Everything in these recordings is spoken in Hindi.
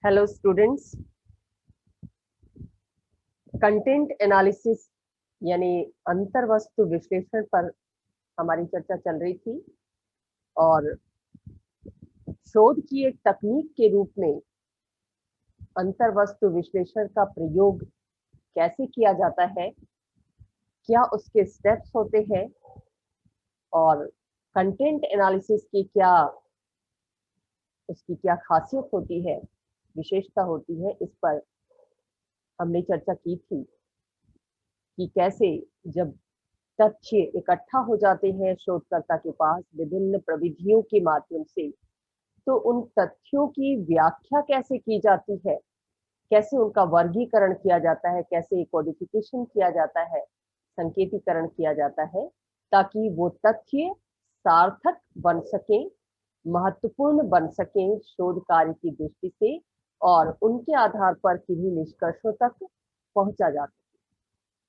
Hello students. कंटेंट एनालिसिस यानी अंतर्वस्तु विश्लेषण पर हमारी चर्चा चल रही थी और शोध की एक तकनीक के रूप में अंतर्वस्तु विश्लेषण का प्रयोग कैसे किया जाता है, क्या उसके स्टेप्स होते हैं और कंटेंट एनालिसिस की उसकी क्या खासियत होती है, विशेषता होती है, इस पर हमने चर्चा की थी कि कैसे जब तथ्य इकट्ठा हो जाते हैं शोधकर्ता के पास विभिन्न प्रविधियों के माध्यम से, तो उन तथ्यों की व्याख्या कैसे की जाती है, कैसे उनका वर्गीकरण किया जाता है, कैसे कोडिफिकेशन किया जाता है, संकेतीकरण किया जाता है, ताकि वो तथ्य सार्थक बन सके, महत्वपूर्ण बन सके शोध कार्य की दृष्टि से और उनके आधार पर किन्हीं निष्कर्षों तक पहुंचा जा सके।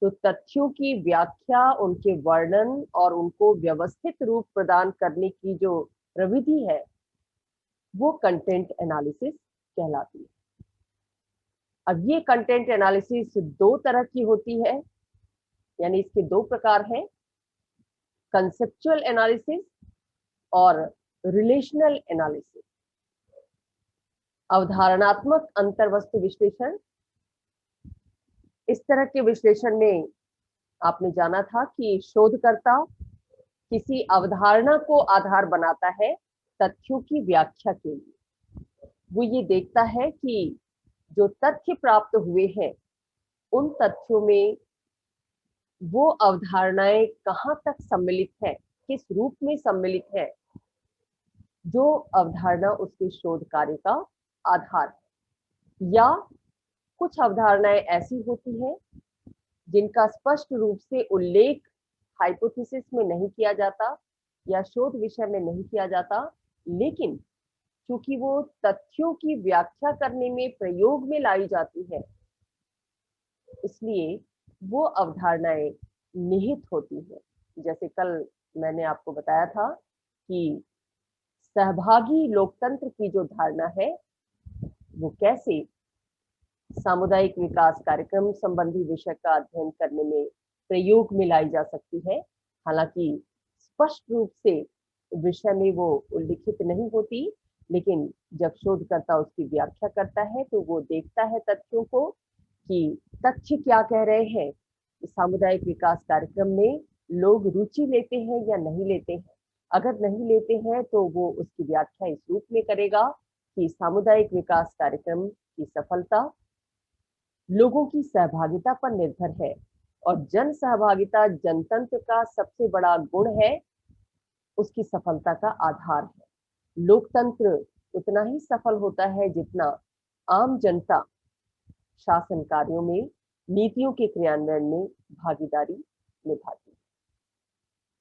तो तथ्यों की व्याख्या, उनके वर्णन और उनको व्यवस्थित रूप प्रदान करने की जो प्रविधि है वो कंटेंट एनालिसिस कहलाती है। अब ये कंटेंट एनालिसिस दो तरह की होती है, यानी इसके दो प्रकार हैं, कंसेप्चुअल एनालिसिस और रिलेशनल एनालिसिस। अवधारणात्मक अंतर्वस्तु विश्लेषण, इस तरह के विश्लेषण में आपने जाना था कि शोधकर्ता किसी अवधारणा को आधार बनाता है तथ्यों की व्याख्या के लिए। वो ये देखता है कि जो तथ्य प्राप्त हुए हैं उन तथ्यों में वो अवधारणाएं कहाँ तक सम्मिलित है, किस रूप में सम्मिलित है, जो अवधारणा उसके शोध कार्य का आधार है। या कुछ अवधारणाएं ऐसी होती हैं जिनका स्पष्ट रूप से उल्लेख हाइपोथेसिस में नहीं किया जाता या शोध विषय में नहीं किया जाता, लेकिन क्योंकि वो तथ्यों की व्याख्या करने में प्रयोग में लाई जाती है, इसलिए वो अवधारणाएं निहित होती है। जैसे कल मैंने आपको बताया था कि सहभागी लोकतंत्र की जो धारणा है वो कैसे सामुदायिक विकास कार्यक्रम संबंधी विषय का अध्ययन करने में प्रयोग में लाई जा सकती है। हालांकि स्पष्ट रूप से विषय में वो उल्लिखित नहीं होती, लेकिन जब शोधकर्ता उसकी व्याख्या करता है तो वो देखता है तथ्यों को कि तथ्य क्या कह रहे हैं, सामुदायिक विकास कार्यक्रम में लोग रुचि लेते हैं या नहीं लेते हैं। अगर नहीं लेते हैं तो वो उसकी व्याख्या इस रूप में करेगा कि सामुदायिक विकास कार्यक्रम की सफलता लोगों की सहभागिता पर निर्भर है और जन सहभागिता जनतंत्र का सबसे बड़ा गुण है, उसकी सफलता का आधार है। लोकतंत्र उतना ही सफल होता है जितना आम जनता शासन कार्यों में, नीतियों के क्रियान्वयन में भागीदारी निभाती है।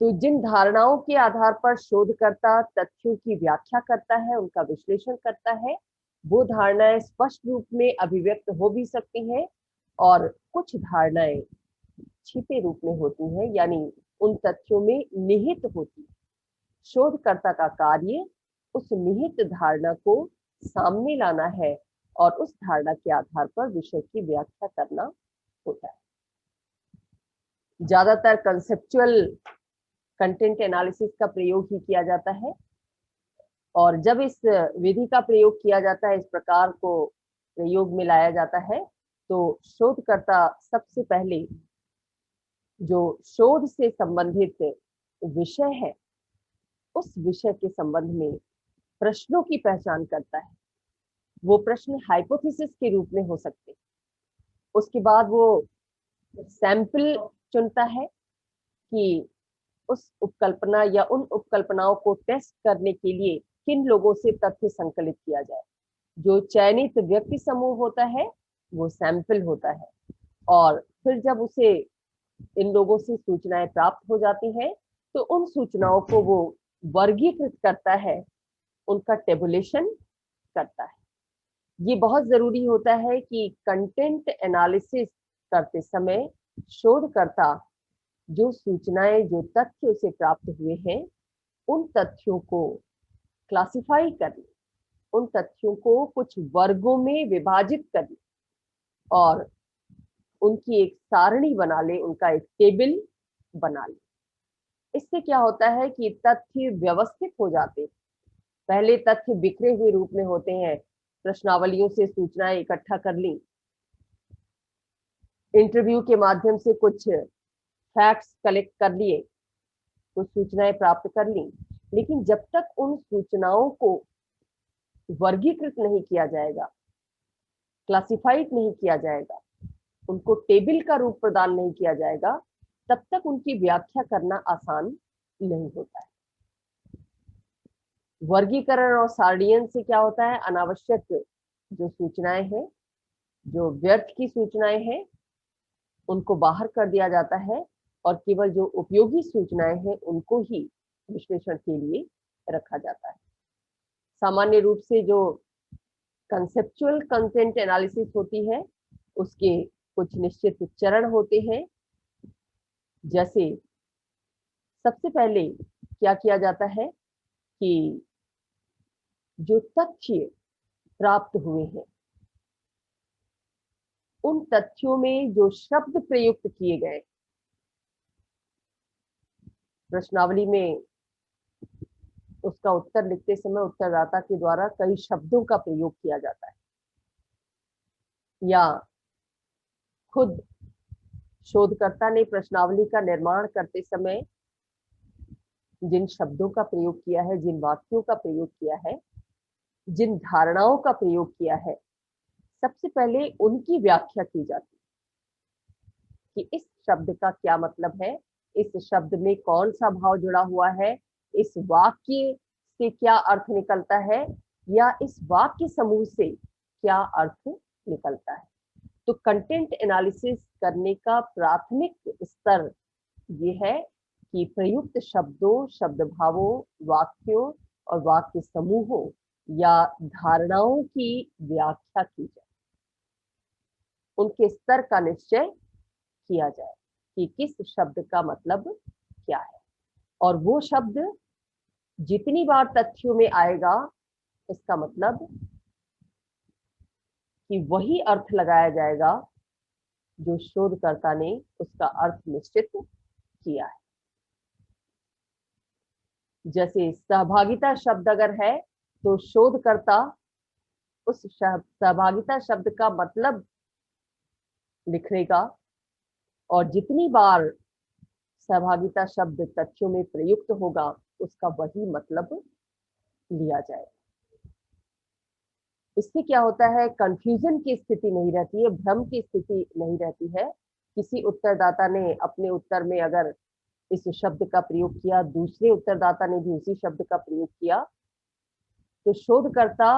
तो जिन धारणाओं के आधार पर शोधकर्ता तथ्यों की व्याख्या करता है, उनका विश्लेषण करता है, वो धारणाएं स्पष्ट रूप में अभिव्यक्त हो भी सकती हैं और कुछ धारणाएं छिपे रूप में होती हैं, यानी उन तथ्यों में निहित होती है। शोधकर्ता का कार्य उस निहित धारणा को सामने लाना है और उस धारणा के आधार पर विषय की व्याख्या करना होता है। ज्यादातर कंसेप्चुअल कंटेंट एनालिसिस का प्रयोग ही किया जाता है और जब इस विधि का प्रयोग किया जाता है, इस प्रकार को प्रयोग में लाया जाता है, तो शोधकर्ता सबसे पहले जो शोध से संबंधित विषय है उस विषय के संबंध में प्रश्नों की पहचान करता है। वो प्रश्न हाइपोथेसिस के रूप में हो सकते हैं। उसके बाद वो सैंपल चुनता है कि उस उपकल्पना या उन उपकल्पनाओं को टेस्ट करने के लिए किन लोगों से तथ्य संकलित किया जाए। जो चयनित व्यक्ति समूह होता है वो सैंपल होता है और फिर जब उसे इन लोगों से सूचनाएं प्राप्त हो जाती हैं तो उन सूचनाओं को वो वर्गीकृत करता है, उनका टेबुलेशन करता है। ये बहुत जरूरी होता है कि कंटेंट एनालिसिस करते समय शोधकर्ता जो सूचनाएं, जो तथ्य उसे प्राप्त हुए हैं, उन तथ्यों को क्लासिफाई कर ले, उन तथ्यों को कुछ वर्गों में विभाजित कर ले और उनकी एक सारणी बना ले, उनका एक टेबल बना ले। इससे क्या होता है कि तथ्य व्यवस्थित हो जाते। पहले तथ्य बिखरे हुए रूप में होते हैं, प्रश्नावलियों से सूचनाएं इकट्ठा कर ली, इंटरव्यू के माध्यम से कुछ फैक्ट्स कलेक्ट कर लिए, कुछ सूचनाएं प्राप्त कर ली, लेकिन जब तक उन सूचनाओं को वर्गीकृत नहीं किया जाएगा, क्लासिफाइड नहीं किया जाएगा, उनको टेबल का रूप प्रदान नहीं किया जाएगा, तब तक उनकी व्याख्या करना आसान नहीं होता है। वर्गीकरण और सारणीयन से क्या होता है, अनावश्यक जो सूचनाएं हैं, जो व्यर्थ की सूचनाएं हैं, उनको बाहर कर दिया जाता है और केवल जो उपयोगी सूचनाएं हैं उनको ही विश्लेषण के लिए रखा जाता है। सामान्य रूप से जो कंसेप्चुअल कंटेंट एनालिसिस होती है, उसके कुछ निश्चित चरण होते हैं। जैसे सबसे पहले क्या किया जाता है कि जो तथ्य प्राप्त हुए हैं, उन तथ्यों में जो शब्द प्रयुक्त किए गए, प्रश्नावली में उसका उत्तर लिखते समय उत्तरदाता के द्वारा कई शब्दों का प्रयोग किया जाता है, या खुद शोधकर्ता ने प्रश्नावली का निर्माण करते समय जिन शब्दों का प्रयोग किया है, जिन वाक्यों का प्रयोग किया है, जिन धारणाओं का प्रयोग किया है, सबसे पहले उनकी व्याख्या की जाती है कि इस शब्द का क्या मतलब है, इस शब्द में कौन सा भाव जुड़ा हुआ है, इस वाक्य से क्या अर्थ निकलता है, या इस वाक्य समूह से क्या अर्थ निकलता है। तो कंटेंट एनालिसिस करने का प्राथमिक स्तर ये है कि प्रयुक्त शब्दों, शब्द भावों, वाक्यों और वाक्य समूहों या धारणाओं की व्याख्या की जाए, उनके स्तर का निश्चय किया जाए कि किस शब्द का मतलब क्या है, और वो शब्द जितनी बार तथ्यों में आएगा, इसका मतलब कि वही अर्थ लगाया जाएगा जो शोधकर्ता ने उसका अर्थ निश्चित किया है। जैसे सहभागिता शब्द अगर है तो शोधकर्ता उस सहभागिता शब्द का मतलब लिखेगा, और जितनी बार सहभागिता शब्द तथ्यों में प्रयुक्त होगा, उसका वही मतलब लिया जाए। इससे क्या होता है, कंफ्यूजन की स्थिति नहीं रहती है, भ्रम की स्थिति नहीं रहती है। किसी उत्तरदाता ने अपने उत्तर में अगर इस शब्द का प्रयोग किया, दूसरे उत्तरदाता ने भी उसी शब्द का प्रयोग किया, तो शोधकर्ता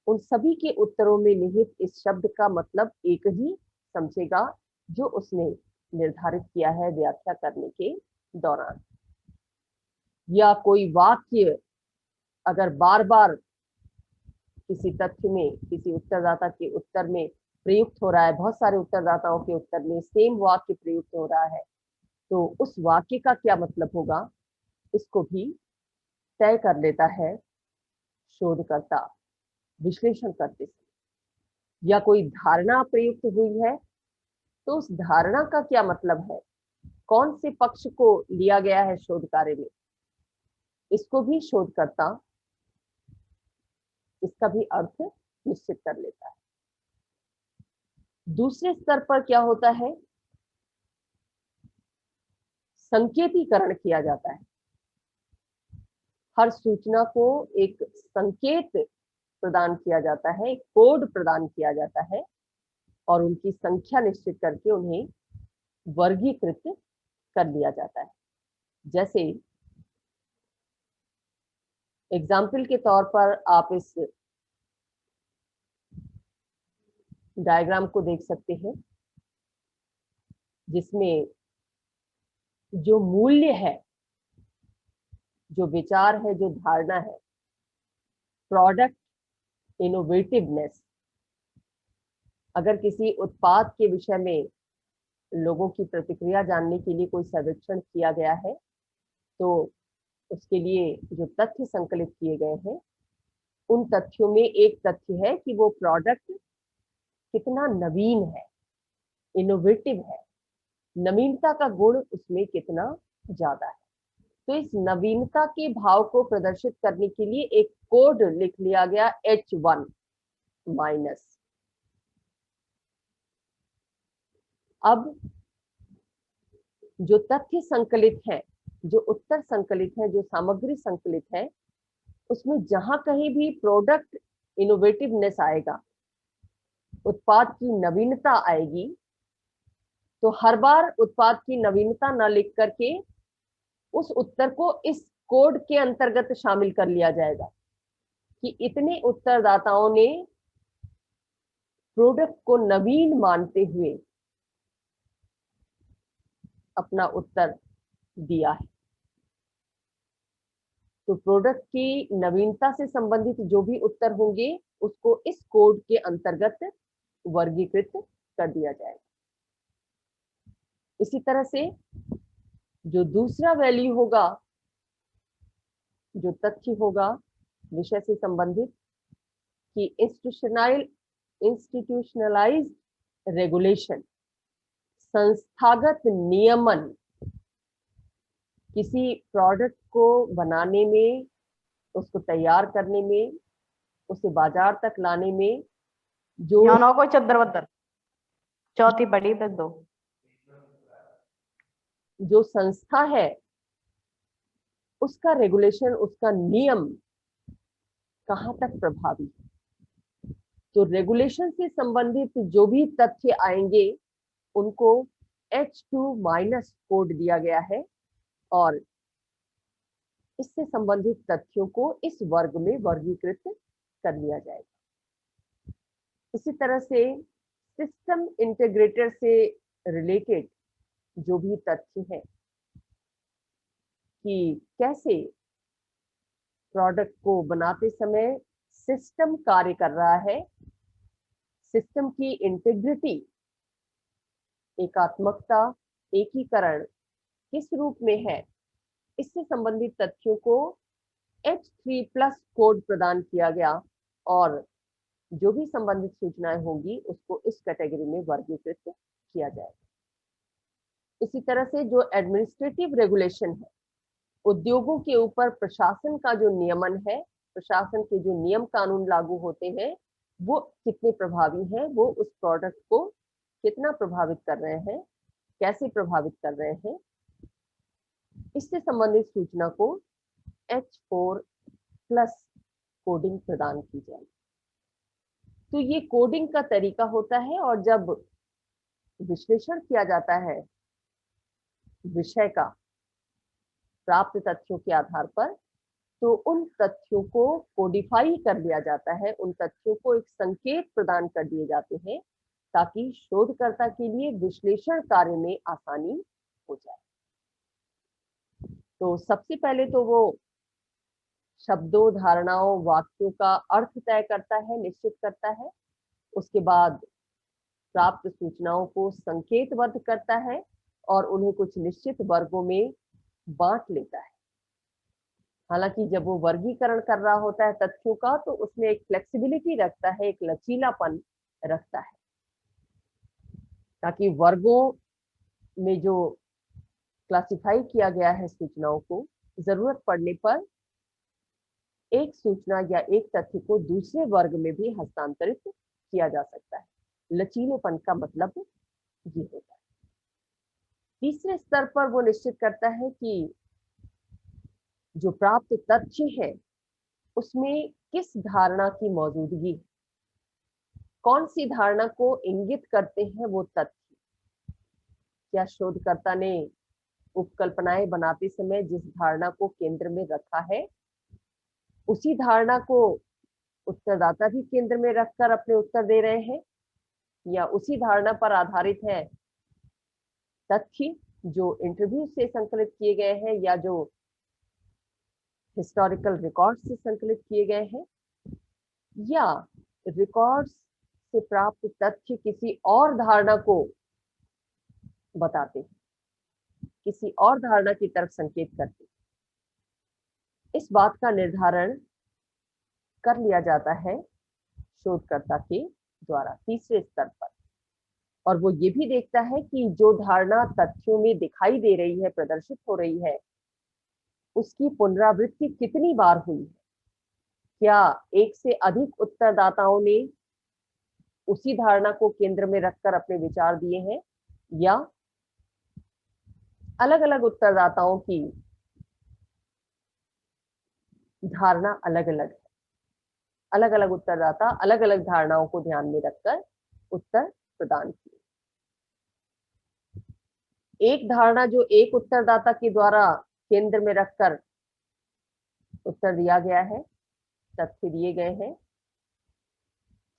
उन सभी के उत्तरों में निहित इस शब्द का मतलब एक ही समझेगा जो उसने निर्धारित किया है व्याख्या करने के दौरान। या कोई वाक्य अगर बार बार किसी तथ्य में, किसी उत्तरदाता के उत्तर में प्रयुक्त हो रहा है, बहुत सारे उत्तरदाताओं के उत्तर में सेम वाक्य प्रयुक्त हो रहा है, तो उस वाक्य का क्या मतलब होगा, इसको भी तय कर लेता है शोधकर्ता विश्लेषण करते समय। या कोई धारणा प्रयुक्त हुई है, तो उस धारणा का क्या मतलब है, कौन से पक्ष को लिया गया है शोध कार्य में, इसको भी शोधकर्ता इसका भी अर्थ निश्चित कर लेता है। दूसरे स्तर पर क्या होता है, संकेतीकरण किया जाता है। हर सूचना को एक संकेत प्रदान किया जाता है, एक कोड प्रदान किया जाता है, और उनकी संख्या निश्चित करके उन्हें वर्गीकृत कर लिया जाता है। जैसे एग्जाम्पल के तौर पर आप इस डायग्राम को देख सकते हैं, जिसमें जो मूल्य है, जो विचार है, जो धारणा है, प्रोडक्ट इनोवेटिवनेस, अगर किसी उत्पाद के विषय में लोगों की प्रतिक्रिया जानने के लिए कोई सर्वेक्षण किया गया है, तो उसके लिए जो तथ्य संकलित किए गए हैं उन तथ्यों में एक तथ्य है कि वो प्रोडक्ट कितना नवीन है, इनोवेटिव है, नवीनता का गुण उसमें कितना ज्यादा है। तो इस नवीनता के भाव को प्रदर्शित करने के लिए एक कोड लिख लिया गया H1 माइनस। अब जो तथ्य संकलित है, जो उत्तर संकलित है, जो सामग्री संकलित है, उसमें जहां कहीं भी प्रोडक्ट इनोवेटिवनेस आएगा, उत्पाद की नवीनता आएगी, तो हर बार उत्पाद की नवीनता न लिख करके उस उत्तर को इस कोड के अंतर्गत शामिल कर लिया जाएगा कि इतने उत्तरदाताओं ने प्रोडक्ट को नवीन मानते हुए अपना उत्तर दिया है। तो प्रोडक्ट की नवीनता से संबंधित जो भी उत्तर होंगे उसको इस कोड के अंतर्गत वर्गीकृत कर दिया जाएगा। इसी तरह से जो दूसरा वैल्यू होगा, जो तथ्य होगा विषय से संबंधित, कि इंस्टीट्यूशनलाइज्ड रेगुलेशन, संस्थागत नियमन, किसी प्रोडक्ट को बनाने में, उसको तैयार करने में, उसे बाजार तक लाने में जो यहाँ कोई चद्दर वद्दर चौथी पड़ी तक दो, जो संस्था है उसका रेगुलेशन, उसका नियम कहाँ तक प्रभावी है। तो रेगुलेशन से संबंधित जो भी तथ्य आएंगे उनको H2 माइनस कोड दिया गया है और इससे संबंधित तथ्यों को इस वर्ग में वर्गीकृत कर लिया जाएगा। इसी तरह से सिस्टम इंटीग्रेटर से रिलेटेड जो भी तथ्य है कि कैसे प्रोडक्ट को बनाते समय सिस्टम कार्य कर रहा है, सिस्टम की इंटीग्रिटी, एकात्मकता, एकीकरण किस रूप में है, इससे संबंधित तथ्यों को H3 प्लस कोड प्रदान किया गया और जो भी संबंधित सूचनाएं होंगी उसको इस कैटेगरी में वर्गीकृत किया जाएगा। इसी तरह से जो एडमिनिस्ट्रेटिव रेगुलेशन है, उद्योगों के ऊपर प्रशासन का जो नियमन है, प्रशासन के जो नियम कानून लागू होते हैं वो कितने प्रभावी हैं, वो उस प्रोडक्ट को कितना प्रभावित कर रहे हैं, कैसे प्रभावित कर रहे हैं, इससे संबंधित सूचना को H4 प्लस कोडिंग प्रदान की जाएगी। तो ये कोडिंग का तरीका होता है और जब विश्लेषण किया जाता है विषय का प्राप्त तथ्यों के आधार पर, तो उन तथ्यों को कोडिफाई कर दिया जाता है, उन तथ्यों को एक संकेत प्रदान कर दिए जाते हैं ताकि शोधकर्ता के लिए विश्लेषण कार्य में आसानी हो जाए। तो सबसे पहले तो वो शब्दों, धारणाओं, वाक्यों का अर्थ तय करता है, निश्चित करता है। उसके बाद प्राप्त सूचनाओं को संकेतबद्ध करता है और उन्हें कुछ निश्चित वर्गों में बांट लेता है। हालांकि जब वो वर्गीकरण कर रहा होता है तथ्यों का, तो उसमें एक फ्लेक्सिबिलिटी रखता है, एक लचीलापन रखता है, ताकि वर्गों में जो क्लासिफाई किया गया है सूचनाओं को, जरूरत पड़ने पर एक सूचना या एक तथ्य को दूसरे वर्ग में भी हस्तांतरित किया जा सकता है। लचीलेपन का मतलब ये होता है। तीसरे स्तर पर वो निश्चित करता है कि जो प्राप्त तथ्य है उसमें किस धारणा की मौजूदगी, कौन सी धारणा को इंगित करते हैं वो तथ्य। क्या शोधकर्ता ने उपकल्पनाएं बनाते समय जिस धारणा को केंद्र में रखा है उसी धारणा को उत्तरदाता भी केंद्र में रखकर अपने उत्तर दे रहे हैं, या उसी धारणा पर आधारित है तथ्य जो इंटरव्यू से संकलित किए गए हैं या जो हिस्टोरिकल रिकॉर्ड से संकलित किए गए हैं, या रिकॉर्ड्स से प्राप्त तथ्य किसी और धारणा को बताते हैं, किसी और धारणा की तरफ संकेत करते हैं। इस बात का निर्धारण कर लिया जाता है शोधकर्ता के द्वारा तीसरे स्तर पर। और वो ये भी देखता है कि जो धारणा तथ्यों में दिखाई दे रही है, प्रदर्शित हो रही है, उसकी पुनरावृत्ति कितनी बार हुई है। क्या एक से अधिक उत्तरदाताओं ने उसी धारणा को केंद्र में रखकर अपने विचार दिए हैं, या अलग अलग उत्तरदाताओं की धारणा अलग अलग है। अलग अलग उत्तरदाता अलग अलग धारणाओं को ध्यान में रखकर उत्तर प्रदान किए। एक धारणा जो एक उत्तरदाता के द्वारा केंद्र में रखकर उत्तर दिया गया है, तथ्य दिए गए हैं,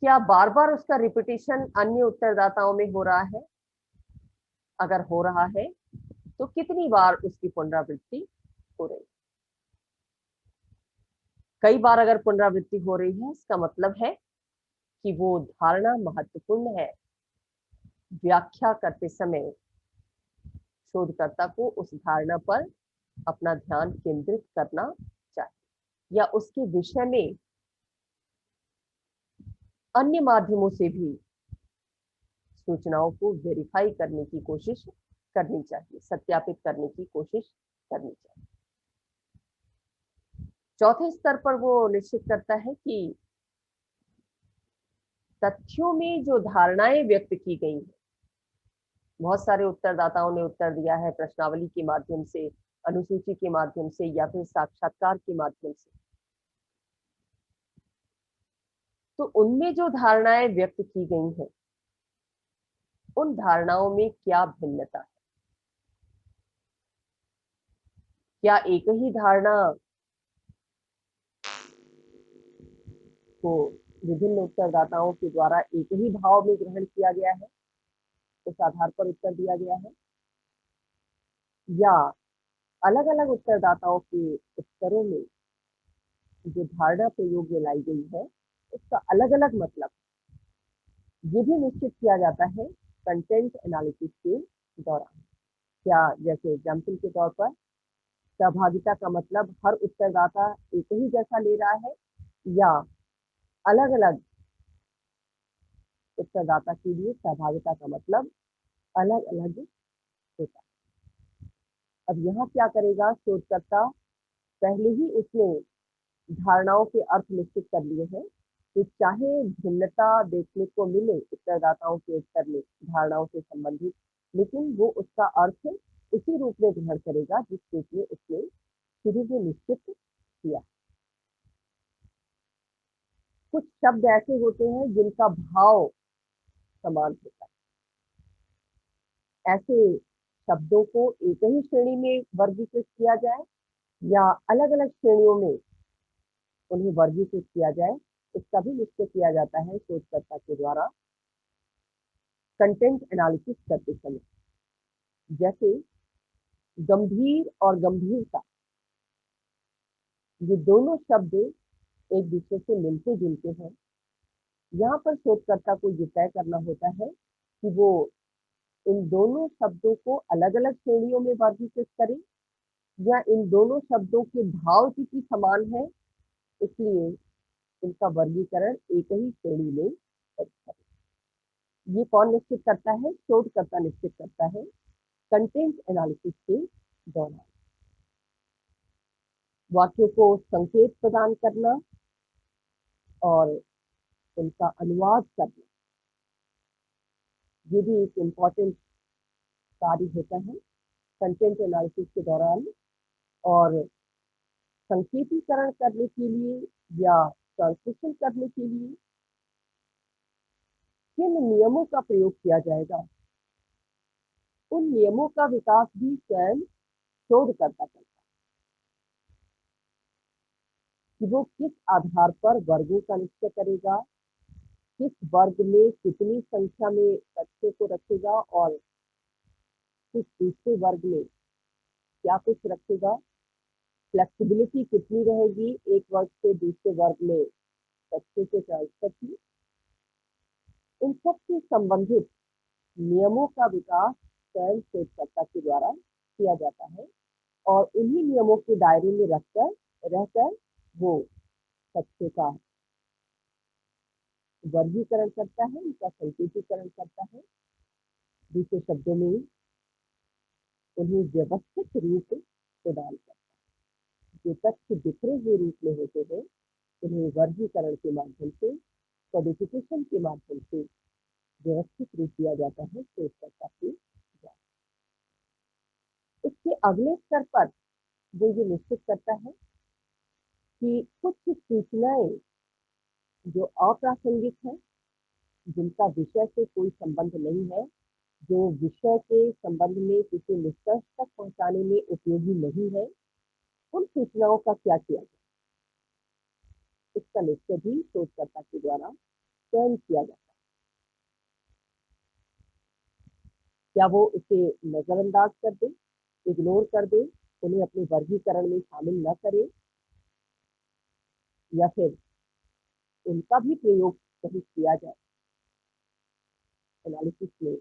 क्या बार बार उसका रिपीटिशन अन्य उत्तरदाताओं में हो रहा है? अगर हो रहा है तो कितनी बार उसकी पुनरावृत्ति हो रही है? कई बार अगर पुनरावृत्ति हो रही है, इसका मतलब है कि वो धारणा महत्वपूर्ण है। व्याख्या करते समय शोधकर्ता को उस धारणा पर अपना ध्यान केंद्रित करना चाहिए, या उसके विषय में अन्य माध्यमों से भी सूचनाओं को वेरीफाई करने की कोशिश करनी चाहिए, सत्यापित करने की कोशिश करनी चाहिए। चौथे स्तर पर वो निश्चित करता है कि तथ्यों में जो धारणाएं व्यक्त की गई हैं, बहुत सारे उत्तरदाताओं ने उत्तर दिया है प्रश्नावली के माध्यम से, अनुसूची के माध्यम से, या फिर साक्षात्कार के माध्यम से, तो उनमें जो धारणाएं व्यक्त की गई हैं, उन धारणाओं में क्या भिन्नता है? क्या एक ही धारणा को विभिन्न उत्तरदाताओं के द्वारा एक ही भाव में ग्रहण किया गया है, उस आधार पर उत्तर दिया गया है, या अलग अलग उत्तरदाताओं के उत्तरों में जो धारणा प्रयोग में लाई गई है, उसका अलग अलग मतलब ये भी निश्चित किया जाता है कंटेंट एनालिसिस के दौरान। क्या, जैसे एग्जाम्पल के तौर पर, सहभागिता का मतलब हर उत्तरदाता एक ही जैसा ले रहा है, या अलग अलग उत्तरदाता के लिए सहभागिता का मतलब अलग अलग होता है। अब यहाँ क्या करेगा शोधकर्ता, पहले ही उसने धारणाओं के अर्थ निश्चित कर लिए हैं, तो चाहे भिन्नता देखने को मिले उत्तरदाताओं के उत्तर में धारणाओं से संबंधित, लेकिन वो उसका अर्थ उसी रूप में ग्रहण करेगा जिस रूप में उसने शुरू में निश्चित किया। कुछ शब्द ऐसे होते हैं जिनका भाव समान होता है। ऐसे शब्दों को एक ही श्रेणी में वर्गीकृत किया जाए या अलग अलग श्रेणियों में उन्हें वर्गीकृत किया जाए, इसका भी निश्चय किया जाता है शोधकर्ता के द्वारा कंटेंट एनालिसिस करते समय। जैसे गंभीर और गंभीरता, ये दोनों शब्द एक दूसरे से मिलते जुलते हैं। यहाँ पर शोधकर्ता को ये तय करना होता है कि वो इन दोनों शब्दों को अलग अलग श्रेणियों में वर्गीकृत करे, या इन दोनों शब्दों के भाव चूंकि समान है, इसलिए इनका वर्गीकरण एक ही श्रेणी में करे। ये कौन निश्चित करता है? शोधकर्ता निश्चित करता है कंटेंट एनालिसिस के दौरान। वाक्यों को संकेत प्रदान करना और उनका अनुवाद करना, ये भी एक इम्पॉर्टेंट कार्य होता है कंटेंट एनालिसिस के दौरान। और संकेतीकरण करने के लिए या ट्रांसलेशन करने के लिए किन नियमों का प्रयोग किया जाएगा, उन नियमों का विकास भी स्वयं शोधकर्ता करता है कि वो किस आधार पर वर्गों का निश्चय करेगा, किस वर्ग में कितनी संख्या में तथ्यों को रखेगा और किस दूसरे वर्ग में क्या कुछ रखेगा, फ्लेक्सिबिलिटी कितनी रहेगी एक वर्ग से दूसरे वर्ग में तथ्यों के ट्रांसफर की। इन सब से संबंधित नियमों का विकास स्वयं शोधकर्ता के द्वारा किया जाता है, और इन्हीं नियमों के दायरे में रहकर वो तथ्यों का वर्गीकरण करता है, उनका संकेतीकरण करता है। दूसरे शब्दों में उन्हें व्यवस्थित रूप प्रदान करता है। जो तथ्य बिखरे हुए रूप में होते हैं उन्हें वर्गीकरण के माध्यम से, कोडिफिकेशन के माध्यम से व्यवस्थित रूप दिया जाता है शोधकर्ता के द्वारा। इसके अगले स्तर पर वो ये निश्चित करता है कि कुछ सूचनाएं जो अप्रासंगिक है, जिनका विषय से कोई संबंध नहीं है, जो विषय के संबंध में किसी निष्कर्ष तक पहुंचाने में उपयोगी नहीं है, उन सूचनाओं का क्या किया जाए, इसका निश्चय भी शोधकर्ता के द्वारा चयन किया जाता है। क्या वो इसे नजरअंदाज कर दे, इग्नोर कर दे, उन्हें अपने वर्गीकरण में शामिल न करे, या फिर उनका भी प्रयोग कहीं किया जाए एनालिसिस में,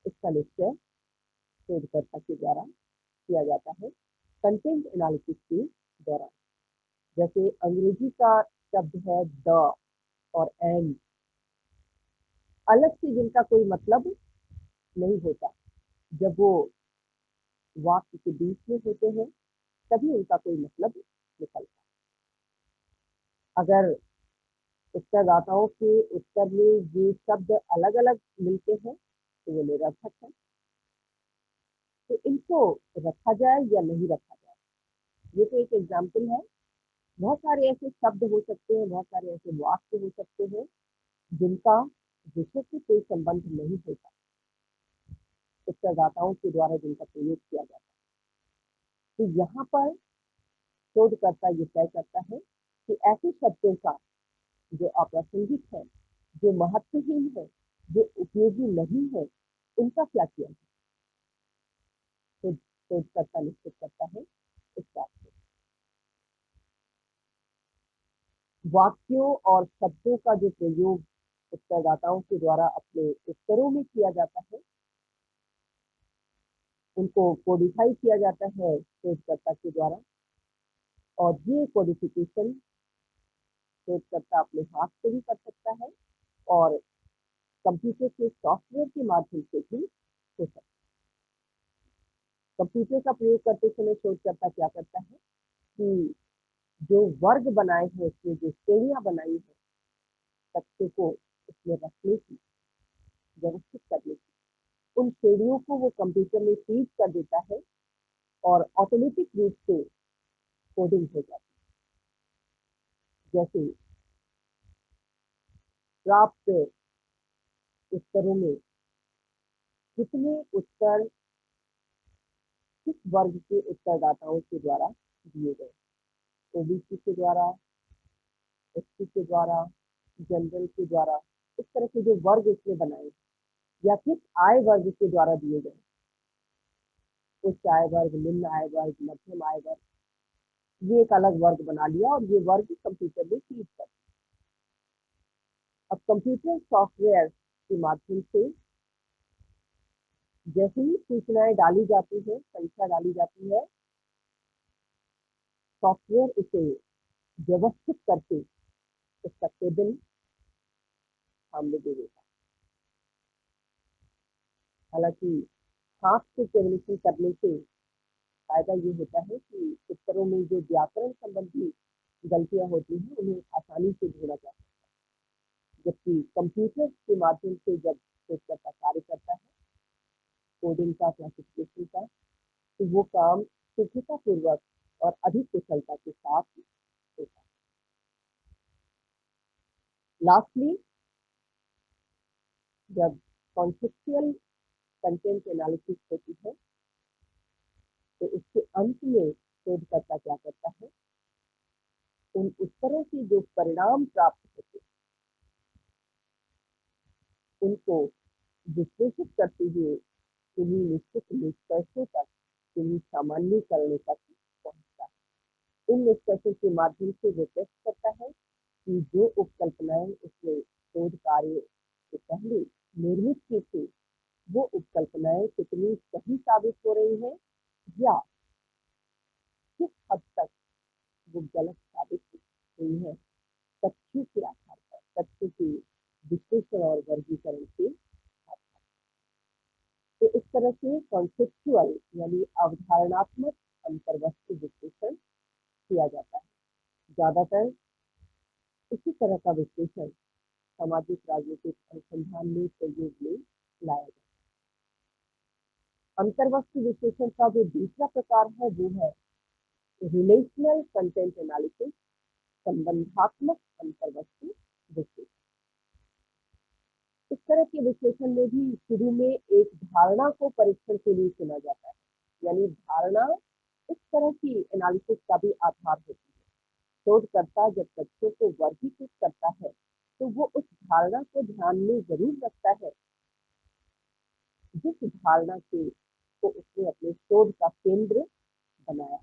इसका निश्चय शोधकर्ता के द्वारा किया जाता है कंटेंट एनालिसिस के दौरान। जैसे अंग्रेजी का शब्द है द और एंड, अलग से जिनका कोई मतलब नहीं होता, जब वो वाक्य के बीच में होते हैं तभी उनका कोई मतलब निकलता है। अगर उत्तरदाताओं के उत्तर में ये शब्द अलग अलग मिलते हैं तो वो निरर्थक है, तो इनको रखा जाए या नहीं रखा जाए, ये तो एक एग्जाम्पल है। बहुत सारे ऐसे शब्द हो सकते हैं, बहुत सारे ऐसे वाक्य हो सकते हैं जिनका विषय से कोई संबंध नहीं होता, उत्तरदाताओं के द्वारा जिनका प्रयोग किया जाता है। तो यहाँ पर शोधकर्ता ये तय करता है कि ऐसे शब्दों का जो अप्रासंगिक है, जो महत्वहीन है, जो उपयोगी नहीं है, उनका क्या किया जाए। तो शोधकर्ता निश्चित करता है इस बात को। वाक्यों और शब्दों का जो प्रयोग उत्तरदाताओं के द्वारा अपने उत्तरों में किया जाता है, उनको कोडिफाई किया जाता है शोधकर्ता के द्वारा, और ये कोडिफिकेशन शोधकर्ता अपने हाथ से भी कर सकता है और कंप्यूटर के सॉफ्टवेयर के माध्यम से भी हो सकता है। कंप्यूटर का प्रयोग करते समय शोधकर्ता क्या करता है कि जो वर्ग बनाए हैं, उसमें जो श्रेणियां बनाई है तथ्य को उसमें रखने की, व्यवस्थित करने की, उन श्रेणियों को वो कंप्यूटर में फीड कर देता है और ऑटोमेटिक रूप से कोडिंग हो जाती है। जैसे प्राप्त उत्तरों में कितने उत्तर किस वर्ग के उत्तरदाताओं के द्वारा दिए गए, ओबीसी के द्वारा, एससी के द्वारा, जनरल के द्वारा, इस तरह के जो वर्ग इसमें बनाए या किस आय वर्ग के द्वारा दिए गए, उच्च आय वर्ग, निम्न आय वर्ग, मध्यम आय वर्ग, ये एक अलग वर्ग बना लिया और ये वर्ग कंप्यूटर में फीड कर। अब कंप्यूटर सॉफ्टवेयर के माध्यम से जैसे ही सूचनाएं डाली जाती है, संख्या डाली जाती है, सॉफ्टवेयर इसे व्यवस्थित करके उसका टेबल सामने दे देता है। हालांकि हाथ से टेबलिंग करने से फायदा ये होता है कि उत्तरों में जो व्याकरण संबंधी गलतियां होती हैं उन्हें आसानी से ढूंढा जा सकता है, जबकि कंप्यूटर के माध्यम से जब शोधकर्ता कार्य करता है कोडिंग का, क्लासिफिकेशन का, तो वो काम शीघ्रतापूर्वक और अधिक कुशलता के साथ होता है। लास्टली, जब कॉन्सेप्चुअल कंटेंट एनालिसिस होती है तो उसके अंत में शोधकर्ता क्या करता है, उन उत्तरों से जो परिणाम प्राप्त होते हैं उनको विश्लेषित करते हुए किन्हीं निश्चित निष्कर्षों तक, किन्हीं सामान्यीकरण तक पहुंचता है। इन निष्कर्षों के माध्यम से वो टेस्ट करता है कि जो उपकल्पनाएं उसने शोध कार्य से पहले निर्मित की थी वो उपकल्पनाएं कितनी सही साबित हो रही हैं या किस हद तक वो गलत साबित हुई है, तथ्यों के आधार पर, तथ्यों की वर्गीकरण के। तो इस तरह से कॉन्सेप्चुअल यानी अवधारणात्मक अंतर्वस्तु विश्लेषण किया जाता है। ज्यादातर इसी तरह का विश्लेषण सामाजिक राजनीतिक अनुसंधान में प्रयोग में लाया जाता है। अंतर्वस्तु विश्लेषण का जो दूसरा प्रकार है वो है रिलेशनल कंटेंट एनालिसिस, संबंधात्मक अंतर्वस्तु विश्लेषण। इस तरह के विश्लेषण में भी शुरू में एक धारणा को परीक्षण के लिए चुना जाता है, यानी धारणा इस तरह की एनालिसिस का भी आधार होती है। शोधकर्ता जब तथ्यों को वर्गीकृत करता है तो वो उस धारणा को ध्यान में जरूर रखता है जिस धारणा को उसने अपने शोध का केंद्र बनाया।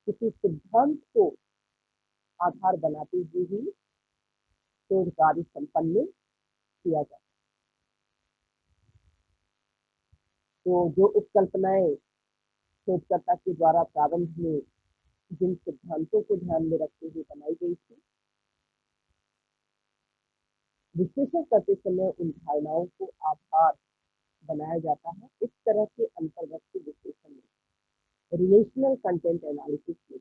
किसी सिद्धांत को आधार बनाते हुए ही शोध कार्य संपन्न किया जाता है। तो जो उपकल्पनाएं शोधकर्ता के द्वारा प्रारंभ में जिन सिद्धांतों को ध्यान में रखते हुए बनाई गई थी, विश्लेषण करते समय उन धारणाओं को आधार बनाया जाता है। इस तरह के अंतर्वस्तु विश्लेषण में, रिलेशनल कंटेंट एनालिसिस में।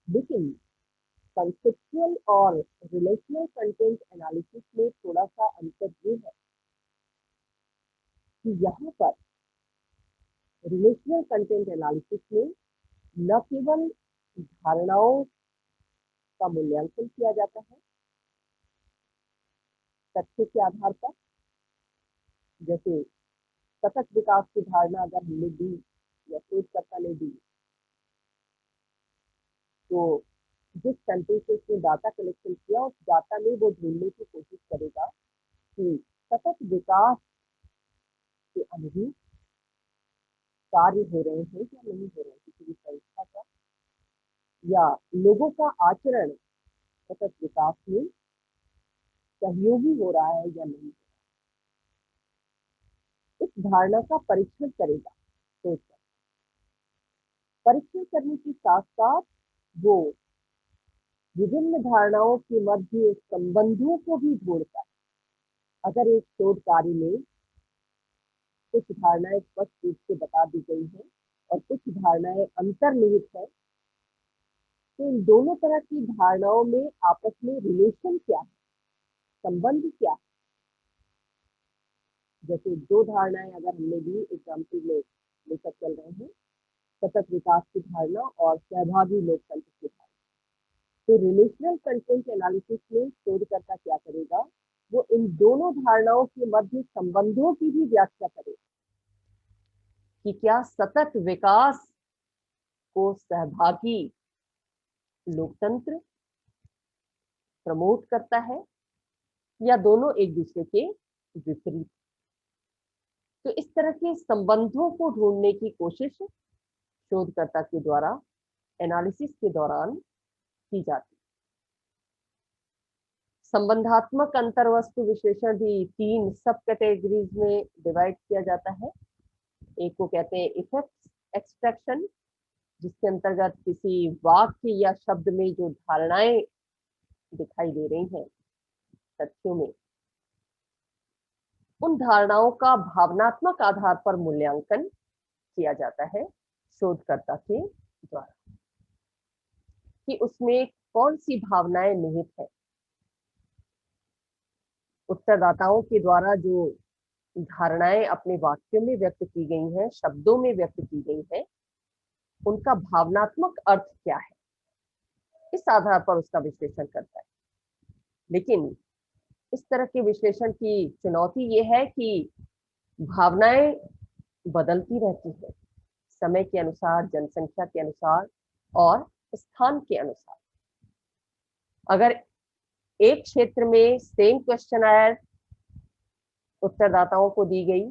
लेकिन कंसेप्चुअल और रिलेशनल कंटेंट एनालिसिस में थोड़ा सा अंतर ये है कि यहाँ पर रिलेशनल कंटेंट एनालिसिस में न केवल धारणाओं का मूल्यांकन किया जाता है तथ्य के आधार पर, जैसे सतत विकास की धारणा अगर हमने दी या शोधकर्ता ने दी, तो जिस सैंपल से उसने डाटा कलेक्शन किया उस डाटा में वो ढूंढने की कोशिश करेगा कि सतत विकास के अनुरूप कार्य हो रहे हैं या नहीं हो रहे हैं किसी भी संस्था का, या लोगों का आचरण सतत विकास में सहयोगी हो रहा है या नहीं। इस धारणा का परीक्षण करेगा सोचकर। परीक्षण करने के साथ साथ वो विभिन्न धारणाओं के मध्य संबंधों को भी ढूंढता है। अगर एक शोध कार्य में कुछ धारणाएं स्पष्ट रूप से बता दी गई है और कुछ धारणाएं अंतर्निहित है, तो इन दोनों तरह की धारणाओं में आपस में रिलेशन क्या है, संबंध क्या है। जैसे दो धारणाएं अगर हमने दी, एग्जाम्पल में लेकर चल रहे हैं, सतत विकास की धारणा और सहभागी लोकतंत्र की धारणा, तो रिलेशनल कंटेंट एनालिसिस में शोधकर्ता क्या करेगा, वो इन दोनों धारणाओं के मध्य संबंधों की भी व्याख्या करेगा कि क्या सतत विकास को सहभागी लोकतंत्र प्रमोट करता है या दोनों एक दूसरे के विपरीत। तो इस तरह के संबंधों को ढूंढने की कोशिश शोधकर्ता के द्वारा एनालिसिस के दौरान की जाती है। संबंधात्मक अंतर्वस्तु विश्लेषण भी 3 सब कैटेगरीज में डिवाइड किया जाता है। एक को कहते हैं इफेक्ट्स एक्सट्रैक्शन, जिसके अंतर्गत किसी वाक्य या शब्द में जो धारणाएं दिखाई दे रही हैं तथ्यों में, उन धारणाओं का भावनात्मक आधार पर मूल्यांकन किया जाता है शोधकर्ता के द्वारा कि उसमें कौन सी भावनाएं निहित है। उत्तरदाताओं के द्वारा जो धारणाएं अपने वाक्यों में व्यक्त की गई हैं, शब्दों में व्यक्त की गई हैं, उनका भावनात्मक अर्थ क्या है, इस आधार पर उसका विश्लेषण करता है। लेकिन इस तरह के विश्लेषण की चुनौती ये है कि भावनाएं बदलती रहती है समय के अनुसार, जनसंख्या के अनुसार और स्थान के अनुसार। अगर एक क्षेत्र में सेम क्वेश्चनर उत्तरदाताओं को दी गई,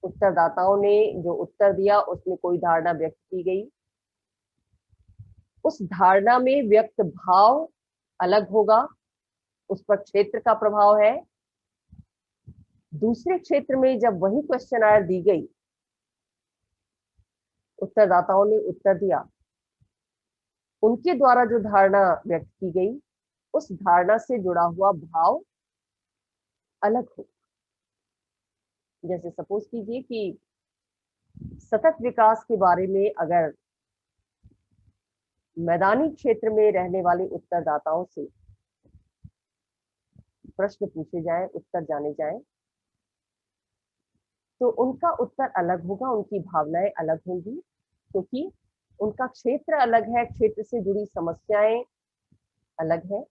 उत्तरदाताओं ने जो उत्तर दिया उसमें कोई धारणा व्यक्त की गई, उस धारणा में व्यक्त भाव अलग होगा, उस पर क्षेत्र का प्रभाव है। दूसरे क्षेत्र में जब वही क्वेश्चनर दी गई, उत्तरदाताओं ने उत्तर दिया, उनके द्वारा जो धारणा व्यक्त की गई उस धारणा से जुड़ा हुआ भाव अलग हो। जैसे सपोज कीजिए कि सतत विकास के बारे में अगर मैदानी क्षेत्र में रहने वाले उत्तरदाताओं से प्रश्न पूछे जाएं, उत्तर जाने जाएं, तो उनका उत्तर अलग होगा, उनकी भावनाएं अलग होंगी, क्योंकि उनका क्षेत्र अलग है, क्षेत्र से जुड़ी समस्याएं अलग है,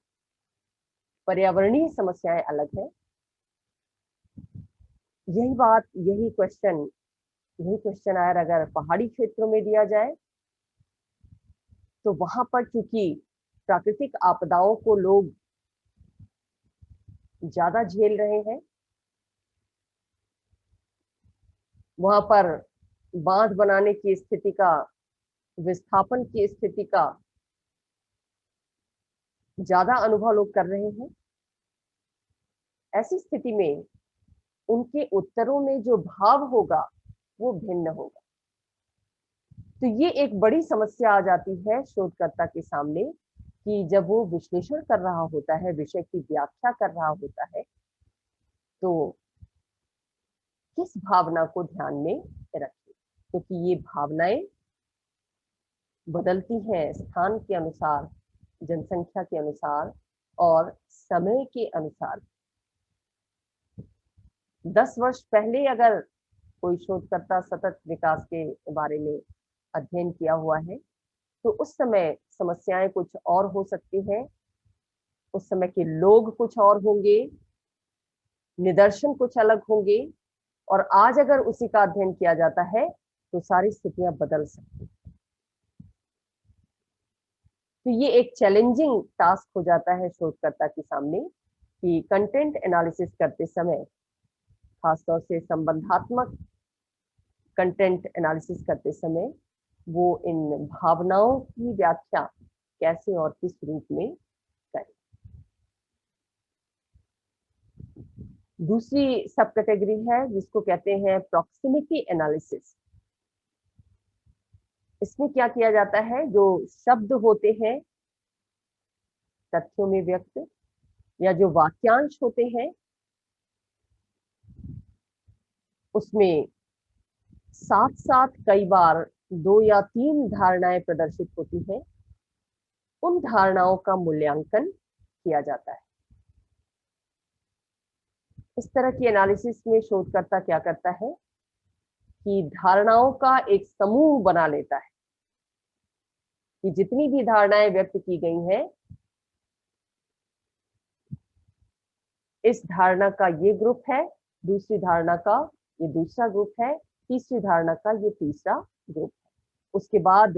पर्यावरणीय समस्याएं अलग है। यही बात, यही क्वेश्चन अगर पहाड़ी क्षेत्रों में दिया जाए, तो वहां पर चूंकि प्राकृतिक आपदाओं को लोग ज्यादा झेल रहे हैं, वहां पर बांध बनाने की स्थिति का, विस्थापन की स्थिति का ज्यादा अनुभव लोग कर रहे हैं। ऐसी स्थिति में उनके उत्तरों में जो भाव होगा वो भिन्न होगा। तो ये एक बड़ी समस्या आ जाती है शोधकर्ता के सामने कि जब वो विश्लेषण कर रहा होता है, विषय की व्याख्या कर रहा होता है, तो किस भावना को ध्यान में रखें, क्योंकि ये भावनाएं बदलती हैं स्थान के अनुसार, जनसंख्या के अनुसार और समय के अनुसार। 10 वर्ष पहले अगर कोई शोधकर्ता सतत विकास के बारे में अध्ययन किया हुआ है, तो उस समय समस्याएं कुछ और हो सकती हैं, उस समय के लोग कुछ और होंगे, निदर्शन कुछ अलग होंगे, और आज अगर उसी का अध्ययन किया जाता है तो सारी स्थितियां बदल सकती हैं। तो ये एक चैलेंजिंग टास्क हो जाता है शोधकर्ता के सामने कि कंटेंट एनालिसिस करते समय, खासतौर से संबंधात्मक कंटेंट एनालिसिस करते समय, वो इन भावनाओं की व्याख्या कैसे और किस रूप में करें। दूसरी सब कैटेगरी है जिसको कहते हैं प्रॉक्सिमिटी एनालिसिस। इसमें क्या किया जाता है, जो शब्द होते हैं तथ्यों में व्यक्त, या जो वाक्यांश होते हैं, उसमें साथ साथ कई बार 2 या 3 धारणाएं प्रदर्शित होती हैं। उन धारणाओं का मूल्यांकन किया जाता है। इस तरह की एनालिसिस में शोधकर्ता क्या करता है कि धारणाओं का एक समूह बना लेता है कि जितनी भी धारणाएं व्यक्त की गई हैं, इस धारणा का ये ग्रुप है, दूसरी धारणा का ये दूसरा ग्रुप है, तीसरी धारणा का ये तीसरा ग्रुप है। उसके बाद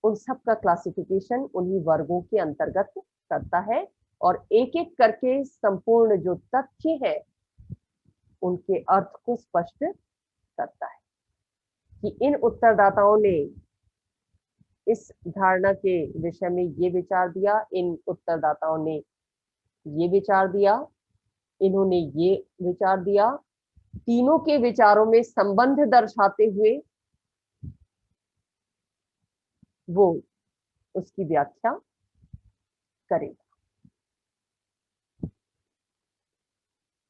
उन सब का क्लासिफिकेशन उन्हीं वर्गों के अंतर्गत करता है और एक एक करके संपूर्ण जो तथ्य है उनके अर्थ को स्पष्ट करता है कि इन उत्तरदाताओं ने इस धारणा के विषय में ये विचार दिया, इन उत्तरदाताओं ने ये विचार दिया, इन्होंने ये विचार दिया। तीनों के विचारों में संबंध दर्शाते हुए वो उसकी व्याख्या करेगा।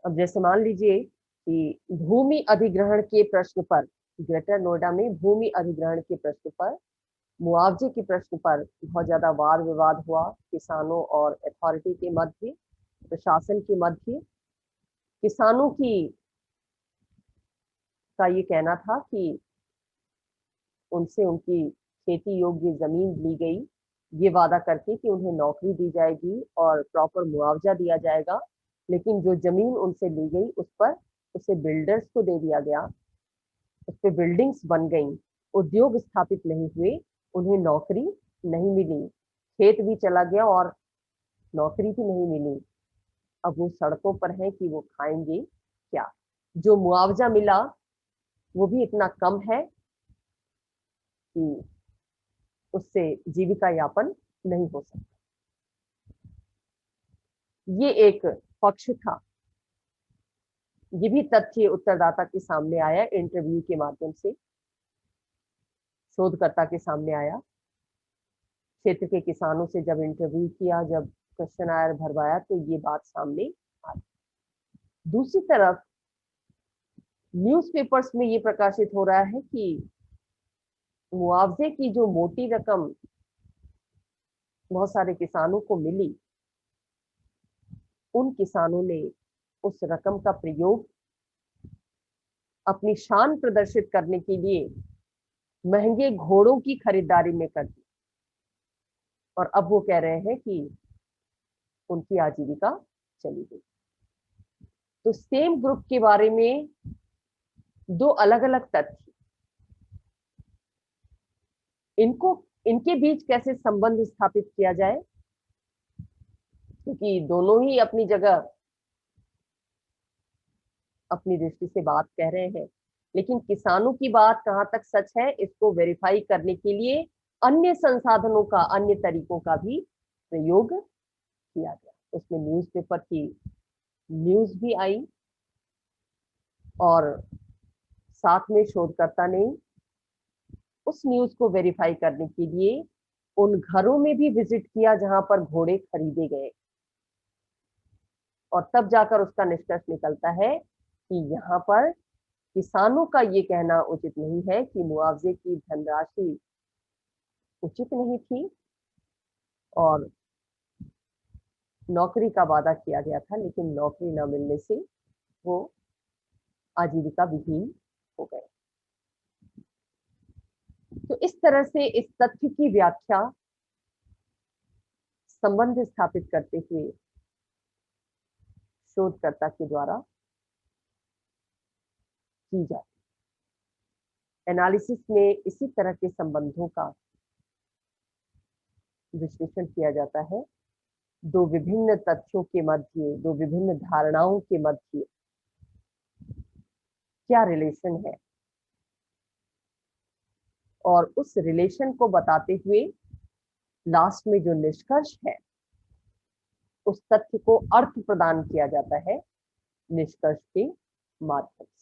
अब जैसे मान लीजिए कि भूमि अधिग्रहण के प्रश्न पर, ग्रेटर नोएडा में भूमि अधिग्रहण के प्रश्न पर, मुआवजे के प्रश्न पर बहुत ज्यादा वाद विवाद हुआ किसानों और अथॉरिटी के मध्य, प्रशासन के मध्य। किसानों का ये कहना था कि उनसे उनकी खेती योग्य जमीन ली गई, ये वादा करके कि उन्हें नौकरी दी जाएगी और प्रॉपर मुआवजा दिया जाएगा, लेकिन जो जमीन उनसे ली गई उस पर उसे बिल्डर्स को दे दिया गया, उस पर बिल्डिंग्स बन गई, उद्योग स्थापित नहीं हुए, उन्हें नौकरी नहीं मिली, खेत भी चला गया और नौकरी भी नहीं मिली। अब वो सड़कों पर हैं कि वो खाएंगे क्या। जो मुआवजा मिला वो भी इतना कम है कि उससे जीविका यापन नहीं हो सकता। ये एक पक्ष था। ये भी तथ्य उत्तरदाता के सामने आया, इंटरव्यू के माध्यम से शोधकर्ता के सामने आया। क्षेत्र के किसानों से जब इंटरव्यू किया, जब क्वेश्चनायर भरवाया, तो ये बात सामने आई। दूसरी तरफ न्यूज़पेपर्स में ये प्रकाशित हो रहा है कि मुआवजे की जो मोटी रकम बहुत सारे किसानों को मिली, उन किसानों ने उस रकम का प्रयोग अपनी शान प्रदर्शित करने के लिए महंगे घोड़ों की खरीदारी में कर दी, और अब वो कह रहे हैं कि उनकी आजीविका चली गई। तो सेम ग्रुप के बारे में दो अलग अलग तथ्य, इनके बीच कैसे संबंध स्थापित किया जाए, क्योंकि दोनों ही अपनी जगह अपनी दृष्टि से बात कह रहे हैं, लेकिन किसानों की बात कहाँ तक सच है, इसको वेरीफाई करने के लिए अन्य संसाधनों का, अन्य तरीकों का भी प्रयोग किया गया। उसमें न्यूज़पेपर की न्यूज भी आई, और साथ में शोधकर्ता ने उस न्यूज को वेरीफाई करने के लिए उन घरों में भी विजिट किया जहां पर घोड़े खरीदे गए, और तब जाकर उसका निष्कर्ष निकलता है कि यहाँ पर किसानों का ये कहना उचित नहीं है कि मुआवजे की धनराशि उचित नहीं थी, और नौकरी का वादा किया गया था, लेकिन नौकरी न मिलने से वो आजीविका विहीन हो गए। तो इस तरह से इस तथ्य की व्याख्या संबंध स्थापित करते हुए शोधकर्ता के द्वारा की जाती। एनालिसिस में इसी तरह के संबंधों का विश्लेषण किया जाता है। दो विभिन्न तथ्यों के मध्य, दो विभिन्न धारणाओं के मध्य क्या रिलेशन है, और उस रिलेशन को बताते हुए लास्ट में जो निष्कर्ष है, उस तथ्य को अर्थ प्रदान किया जाता है निष्कर्ष के माध्यम से।